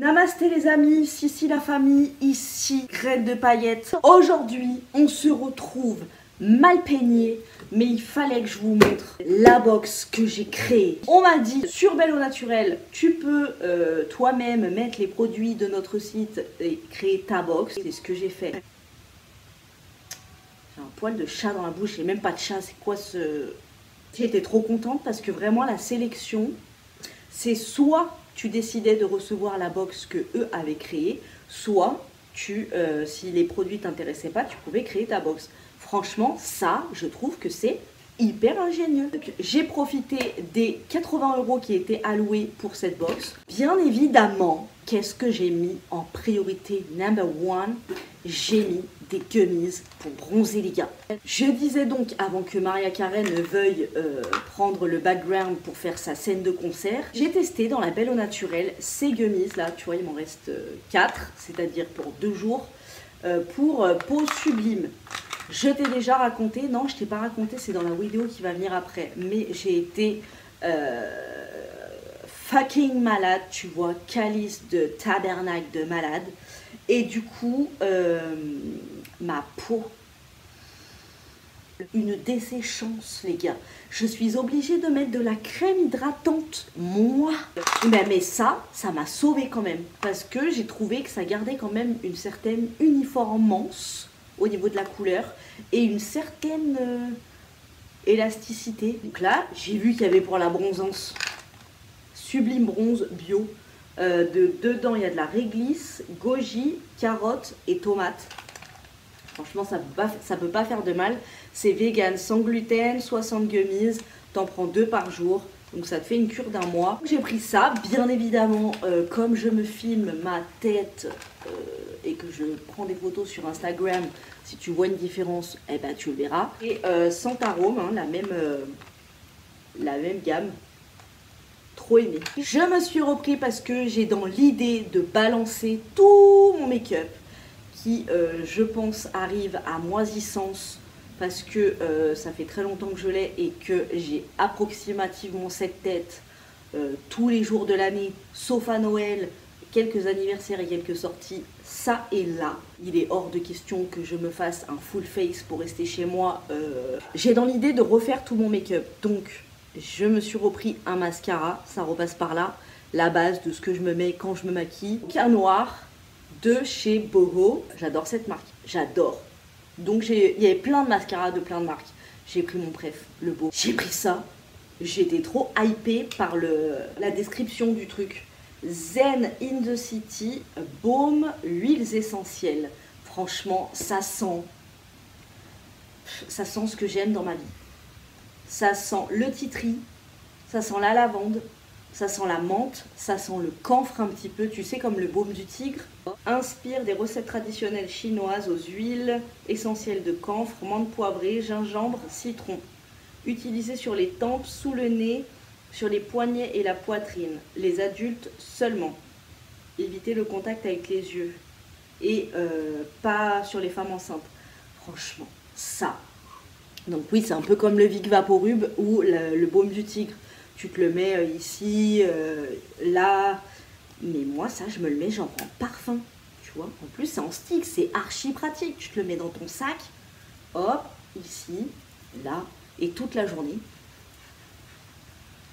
Namasté les amis, ici la famille, ici Graine de Paillettes. Aujourd'hui, on se retrouve mal peigné, mais il fallait que je vous montre la box que j'ai créée. On m'a dit, sur Belle au Naturel, tu peux toi-même mettre les produits de notre site et créer ta box. C'est ce que j'ai fait. J'ai un poil de chat dans la bouche, j'ai même pas de chat, c'est quoi ce... J'étais trop contente parce que vraiment la sélection, c'est soit tu décidais de recevoir la box que eux avaient créée, soit tu, si les produits t'intéressaient pas, tu pouvais créer ta box. Franchement, ça, je trouve que c'est hyper ingénieux. J'ai profité des 80 € qui étaient alloués pour cette box. Bien évidemment, qu'est-ce que j'ai mis en priorité number one? J'ai mis des gummies pour bronzer les gars. Je disais donc, avant que Maria Carey ne veuille prendre le background pour faire sa scène de concert, j'ai testé dans la Belle au Naturel ces gummies là, tu vois il m'en reste 4, c'est-à-dire pour 2 jours, pour peau sublime. Je t'ai déjà raconté, non je t'ai pas raconté, c'est dans la vidéo qui va venir après, mais j'ai été fucking malade, tu vois, calice de tabernacle de malade. Et du coup, ma peau, une desséchance les gars. Je suis obligée de mettre de la crème hydratante, moi. Mais ça m'a sauvé quand même. Parce que j'ai trouvé que ça gardait quand même une certaine uniformance au niveau de la couleur. Et une certaine élasticité. Donc là, j'ai vu qu'il y avait pour la bronzance Sublime Bronze Bio. Dedans il y a de la réglisse, goji, carotte et tomate. Franchement ça peut pas faire de mal. C'est vegan, sans gluten, 60 gummies. T'en prends 2 par jour. Donc ça te fait une cure d'1 mois. J'ai pris ça, bien évidemment, comme je me filme ma tête et que je prends des photos sur Instagram, si tu vois une différence, eh ben tu le verras. Et sans arôme, hein, la même gamme. Trop aimé. Je me suis repris parce que j'ai dans l'idée de balancer tout mon make-up qui, je pense, arrive à moisissance parce que ça fait très longtemps que je l'ai et que j'ai approximativement cette tête tous les jours de l'année, sauf à Noël, quelques anniversaires et quelques sorties, ça est là. Il est hors de question que je me fasse un full face pour rester chez moi. J'ai dans l'idée de refaire tout mon make-up, donc je me suis repris un mascara, ça repasse par là, la base de ce que je me mets quand je me maquille. Un noir de chez Boho, j'adore cette marque, j'adore. Donc il y avait plein de mascaras de plein de marques. J'ai pris mon préf, le Boho. J'ai pris ça, j'étais trop hypée par la description du truc. Zen in the City, baume, huiles essentielles. Franchement, ça sent ce que j'aime dans ma vie. Ça sent le titri, ça sent la lavande, ça sent la menthe, ça sent le camphre un petit peu, tu sais, comme le baume du tigre. Inspire des recettes traditionnelles chinoises aux huiles essentielles de camphre, menthe poivrée, gingembre, citron. Utilisé sur les tempes, sous le nez, sur les poignets et la poitrine. Les adultes seulement. Évitez le contact avec les yeux. Et pas sur les femmes enceintes. Franchement, ça... Donc oui, c'est un peu comme le Vic Vaporub ou le baume du tigre. Tu te le mets ici, là. Mais moi, ça, je me le mets genre en parfum. Tu vois, en plus, c'est en stick, c'est archi pratique. Tu te le mets dans ton sac, hop, ici, là, et toute la journée.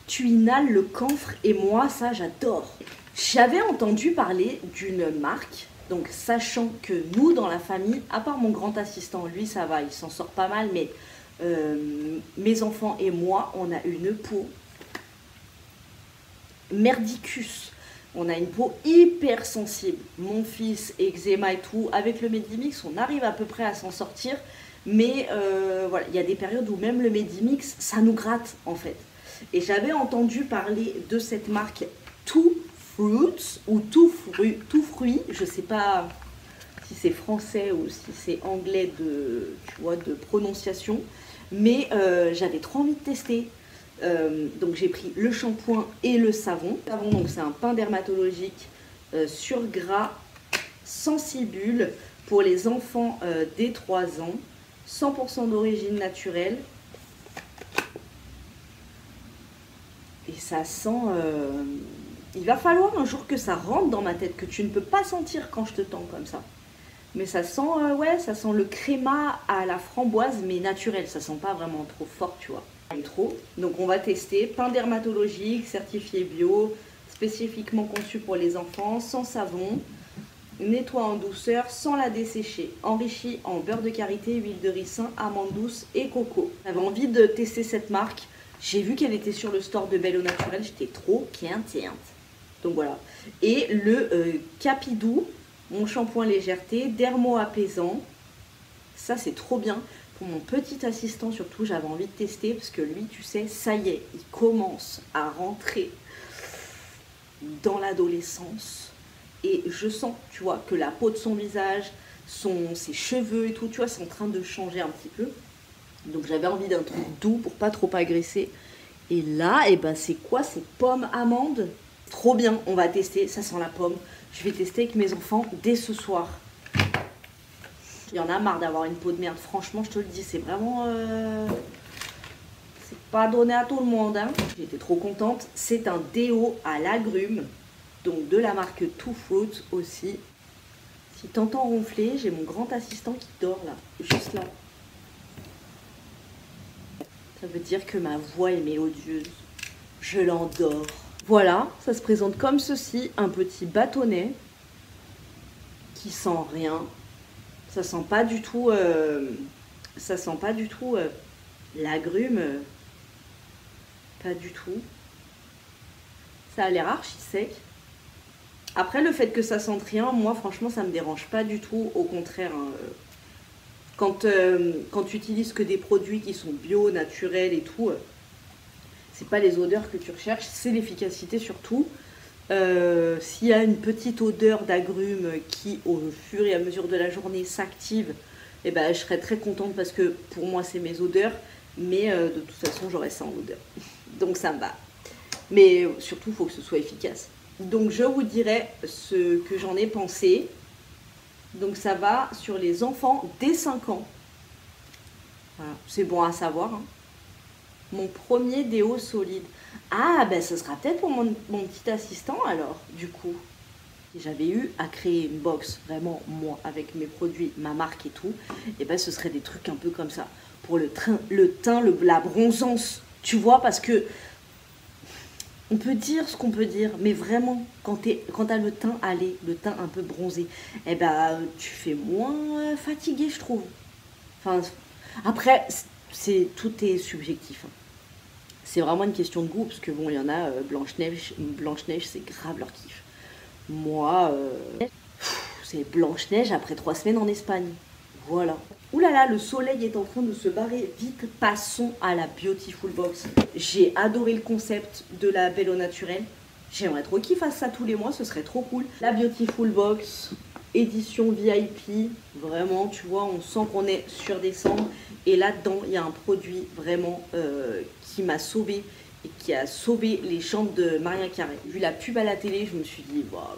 Tu inhales le camphre et moi, ça, j'adore. J'avais entendu parler d'une marque. Donc, sachant que nous, dans la famille, à part mon grand assistant, lui, ça va, il s'en sort pas mal, mais mes enfants et moi, on a une peau merdicus. On a une peau hyper sensible. Mon fils, eczéma et tout, avec le Medimix, on arrive à peu près à s'en sortir. Mais voilà, il y a des périodes où même le Medimix, ça nous gratte en fait. Et j'avais entendu parler de cette marque Two Fruits ou Tout Fruit, je sais pas si c'est français ou si c'est anglais tu vois, de prononciation, mais j'avais trop envie de tester. Donc j'ai pris le shampoing et le savon. Le savon, donc c'est un pain dermatologique sur gras, sensible pour les enfants dès 3 ans, 100% d'origine naturelle. Et ça sent Il va falloir un jour que ça rentre dans ma tête, que tu ne peux pas sentir quand je te tends comme ça. Mais ça sent, ouais, ça sent le créma à la framboise, mais naturel. Ça sent pas vraiment trop fort, tu vois. Trop. Donc on va tester pain dermatologique, certifié bio, spécifiquement conçu pour les enfants, sans savon, nettoie en douceur, sans la dessécher, enrichi en beurre de karité, huile de ricin, amande douce et coco. J'avais envie de tester cette marque. J'ai vu qu'elle était sur le store de Belle au Naturel, j'étais trop contente. Donc voilà. Et le Capidou, mon shampoing légèreté, dermo apaisant. Ça c'est trop bien. Pour mon petit assistant surtout, j'avais envie de tester parce que lui, tu sais, ça y est, il commence à rentrer dans l'adolescence. Et je sens, tu vois, que la peau de son visage, ses cheveux et tout, tu vois, c'est en train de changer un petit peu. Donc j'avais envie d'un truc doux pour pas trop agresser. Et là, eh ben, c'est quoi? C'est pomme amande. Trop bien, on va tester, ça sent la pomme. Je vais tester avec mes enfants dès ce soir. Il y en a marre d'avoir une peau de merde, franchement, je te le dis, c'est vraiment... c'est pas donné à tout le monde, hein. J'étais trop contente. C'est un déo à l'agrumes, donc de la marque Two Fruit aussi. Si t'entends ronfler, j'ai mon grand assistant qui dort là, juste là. Ça veut dire que ma voix est mélodieuse. Je l'endors. Voilà, ça se présente comme ceci, un petit bâtonnet qui sent rien. Ça sent pas du tout, l'agrume, pas du tout. Ça a l'air archi sec. Après, le fait que ça sente rien, moi franchement ça me dérange pas du tout. Au contraire, hein, quand tu utilises que des produits qui sont bio, naturels et tout, c'est pas les odeurs que tu recherches, c'est l'efficacité surtout. S'il y a une petite odeur d'agrumes qui, au fur et à mesure de la journée, s'active, eh ben, je serais très contente parce que pour moi, c'est mes odeurs. Mais de toute façon, j'aurais ça en odeur. Donc ça me va. Mais surtout, il faut que ce soit efficace. Donc je vous dirai ce que j'en ai pensé. Donc ça va sur les enfants dès 5 ans. Voilà, c'est bon à savoir, hein. Mon premier déo solide. Ah, ben ce sera peut-être pour mon petit assistant alors, du coup. Si j'avais eu à créer une box, vraiment moi, avec mes produits, ma marque et tout, et ben ce serait des trucs un peu comme ça. Pour le teint, la bronzance, tu vois, parce que on peut dire ce qu'on peut dire, mais vraiment, quand t'as le teint le teint un peu bronzé, et ben tu fais moins fatigué, je trouve. Enfin, après, tout est subjectif, hein. C'est vraiment une question de goût, parce que bon, il y en a, Blanche-Neige, c'est grave leur kiff. Moi, c'est Blanche-Neige après 3 semaines en Espagne. Voilà. Ouh là là, le soleil est en train de se barrer. Vite, passons à la Beautiful Box. J'ai adoré le concept de la Belle au Naturel. J'aimerais trop qu'ils fassent ça tous les mois, ce serait trop cool. La Beautiful Box, édition VIP. Vraiment, tu vois, on sent qu'on est sur décembre. Et là-dedans, il y a un produit vraiment qui m'a sauvée et qui a sauvé les jambes de Maria Carré. Vu la pub à la télé, je me suis dit, bah,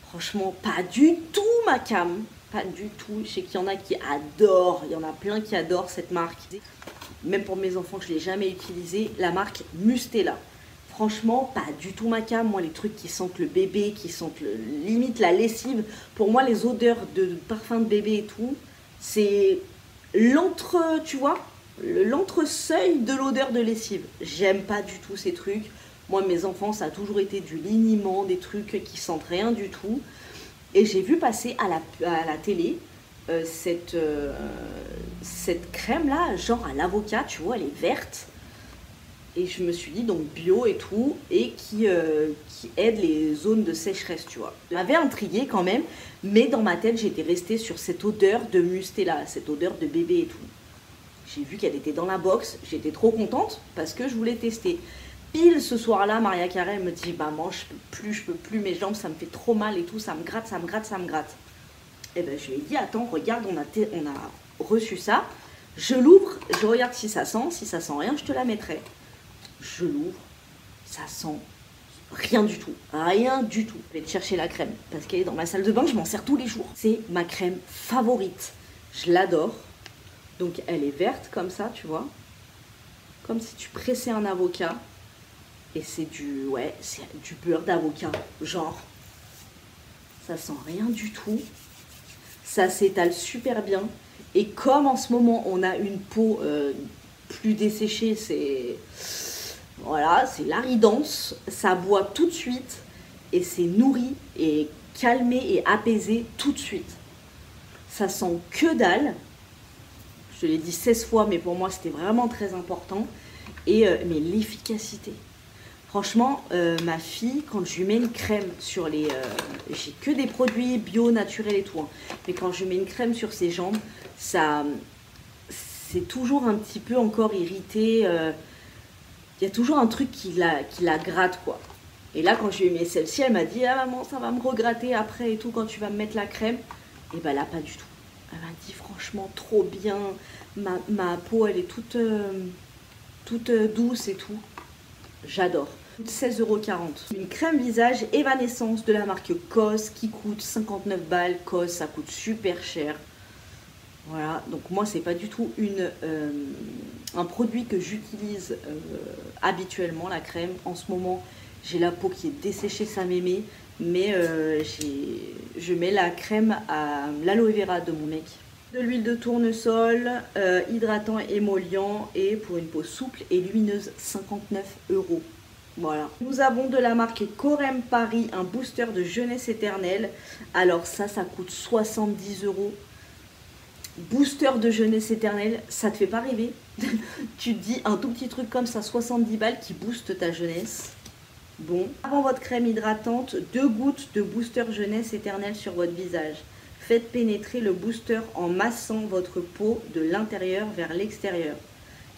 franchement, pas du tout ma cam. Pas du tout. Je sais qu'il y en a qui adorent. Il y en a plein qui adorent cette marque. Même pour mes enfants, je ne l'ai jamais utilisée. La marque Mustela. Franchement, pas du tout ma cam. Moi, les trucs qui sentent le bébé, qui sentent limite la lessive. Pour moi, les odeurs de parfum de bébé et tout, c'est tu vois, l'entre-seuil de l'odeur de lessive. J'aime pas du tout ces trucs. Moi, mes enfants, ça a toujours été du liniment, des trucs qui sentent rien du tout. Et j'ai vu passer à la télé cette crème-là, genre à l'avocat, tu vois, elle est verte. Et je me suis dit, donc bio et tout, et qui aide les zones de sécheresse, tu vois. Ça m'avait intriguée quand même, mais dans ma tête, j'étais restée sur cette odeur de Mustela, cette odeur de bébé et tout. J'ai vu qu'elle était dans la box, j'étais trop contente parce que je voulais tester. Pile ce soir-là, Maria Carré me dit, maman, je peux plus, mes jambes, ça me fait trop mal et tout, ça me gratte. Et ben je lui ai dit, attends, regarde, on a reçu ça, je l'ouvre, je regarde si ça sent rien, je te la mettrai. Je l'ouvre, ça sent rien du tout. Je vais te chercher la crème parce qu'elle est dans ma salle de bain, je m'en sers tous les jours. C'est ma crème favorite, je l'adore. Donc elle est verte comme ça, tu vois. Comme si tu pressais un avocat. Et c'est du, ouais, c'est du beurre d'avocat, genre. Ça sent rien du tout. Ça s'étale super bien. Et comme en ce moment, on a une peau plus desséchée, c'est... Voilà, c'est l'aridance. Ça boit tout de suite. Et c'est nourri et calmé et apaisé tout de suite. Ça sent que dalle. Je l'ai dit 16 fois, mais pour moi, c'était vraiment très important. Et, mais l'efficacité. Franchement, ma fille, quand je lui mets une crème sur les... j'ai que des produits bio, naturels et tout. Hein, mais quand je mets une crème sur ses jambes, ça... c'est toujours un petit peu encore irrité. Il y a toujours un truc qui la gratte, quoi. Et là, quand je lui ai mis celle-ci, elle m'a dit « Ah maman, ça va me regratter après et tout quand tu vas me mettre la crème. » Et ben là, pas du tout. Elle m'a dit « Franchement, trop bien. Ma peau, elle est toute douce et tout. » J'adore. 16,40 €. Une crème visage Evanescence de la marque COS qui coûte 59 balles. COS, ça coûte super cher. Voilà, donc moi c'est pas du tout un produit que j'utilise habituellement, la crème. En ce moment, j'ai la peau qui est desséchée, ça m'émet, mais je mets la crème à l'aloe vera de mon mec. De l'huile de tournesol, hydratant et émollient, et pour une peau souple et lumineuse, 59 €. Voilà. Nous avons de la marque Corem Paris, un booster de jeunesse éternelle. Alors ça coûte 70 €. Booster de jeunesse éternelle, ça te fait pas rêver? Tu te dis un tout petit truc comme ça, 70 balles qui booste ta jeunesse. Bon, avant votre crème hydratante, 2 gouttes de booster jeunesse éternelle sur votre visage. Faites pénétrer le booster en massant votre peau de l'intérieur vers l'extérieur.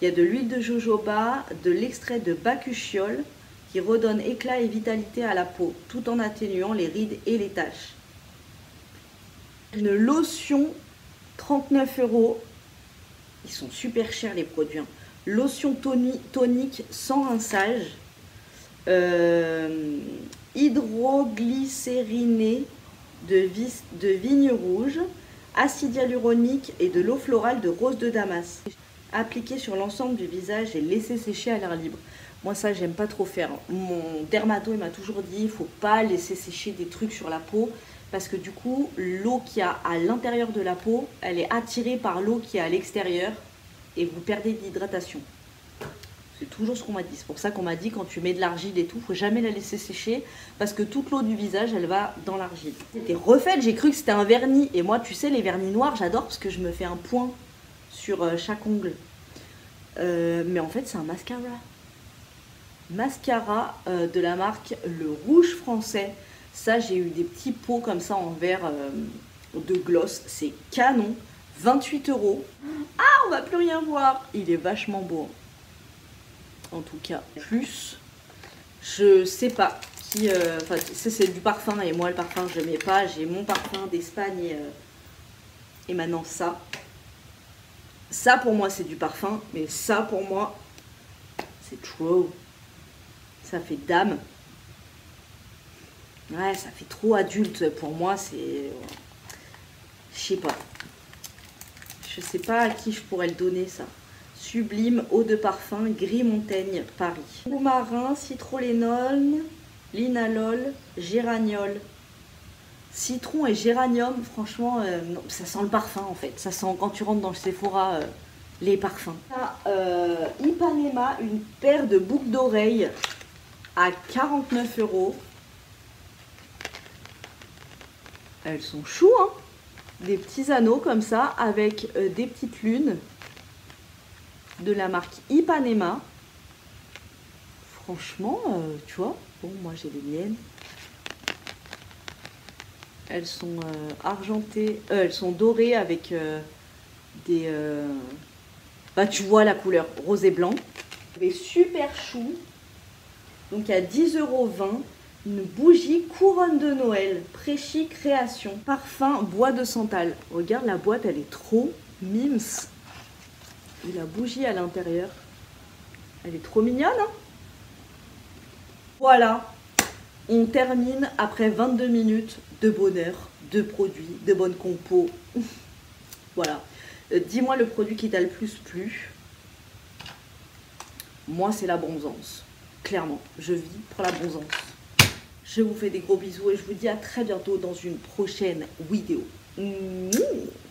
Il y a de l'huile de jojoba, de l'extrait de bakuchiol qui redonne éclat et vitalité à la peau, tout en atténuant les rides et les taches. Une lotion 39 €. Ils sont super chers les produits. Hein. Lotion tonique sans rinçage. Hydroglycériné de vigne rouge. Acide hyaluronique et de l'eau florale de rose de Damas. Appliqué sur l'ensemble du visage et laissé sécher à l'air libre. Moi ça j'aime pas trop faire. Mon dermato il m'a toujours dit il faut pas laisser sécher des trucs sur la peau. Parce que du coup, l'eau qu'il y a à l'intérieur de la peau, elle est attirée par l'eau qui est à l'extérieur et vous perdez de l'hydratation. C'est toujours ce qu'on m'a dit. C'est pour ça qu'on m'a dit quand tu mets de l'argile et tout, il ne faut jamais la laisser sécher parce que toute l'eau du visage, elle va dans l'argile. C'était refait, j'ai cru que c'était un vernis. Et moi, tu sais, les vernis noirs, j'adore parce que je me fais un point sur chaque ongle. Mais en fait, c'est un mascara. Mascara de la marque Le Rouge Français. Ça, j'ai eu des petits pots comme ça en verre de gloss. C'est canon. 28 €. Ah, on va plus rien voir. Il est vachement beau. En tout cas. Plus, je sais pas qui... Enfin, c'est du parfum. Et moi, le parfum, je mets pas. J'ai mon parfum d'Espagne et maintenant ça. Ça, pour moi, c'est du parfum. Mais ça, pour moi, c'est trop. Ça fait dame. Ouais, ça fait trop adulte pour moi, c'est... Je sais pas. Je sais pas à qui je pourrais le donner, ça. Sublime, eau de parfum, gris Montaigne, Paris. Roux-marin, citrolénol, linalol, géraniol. Citron et géranium, franchement, non, ça sent le parfum en fait. Ça sent quand tu rentres dans le Sephora, les parfums. Ipanema, une paire de boucles d'oreilles à 49 €. Elles sont choues, hein. Des petits anneaux comme ça, avec des petites lunes de la marque Ipanema. Franchement, tu vois, bon, moi j'ai les miennes. Elles sont argentées, elles sont dorées avec des... bah tu vois la couleur rose et blanc. Des super chou. Donc à 10,20 €. Une bougie couronne de Noël, Pré-Chic Création, parfum bois de santal. Regarde la boîte, elle est trop mimes. Et la bougie à l'intérieur, elle est trop mignonne. Hein, voilà, on termine après 22 minutes de bonheur, de produits, de bonnes compos. Voilà. Dis-moi le produit qui t'a le plus plu. Moi, c'est la bronzance. clairement, je vis pour la bronzance. Je vous fais des gros bisous et je vous dis à très bientôt dans une prochaine vidéo. Mouah.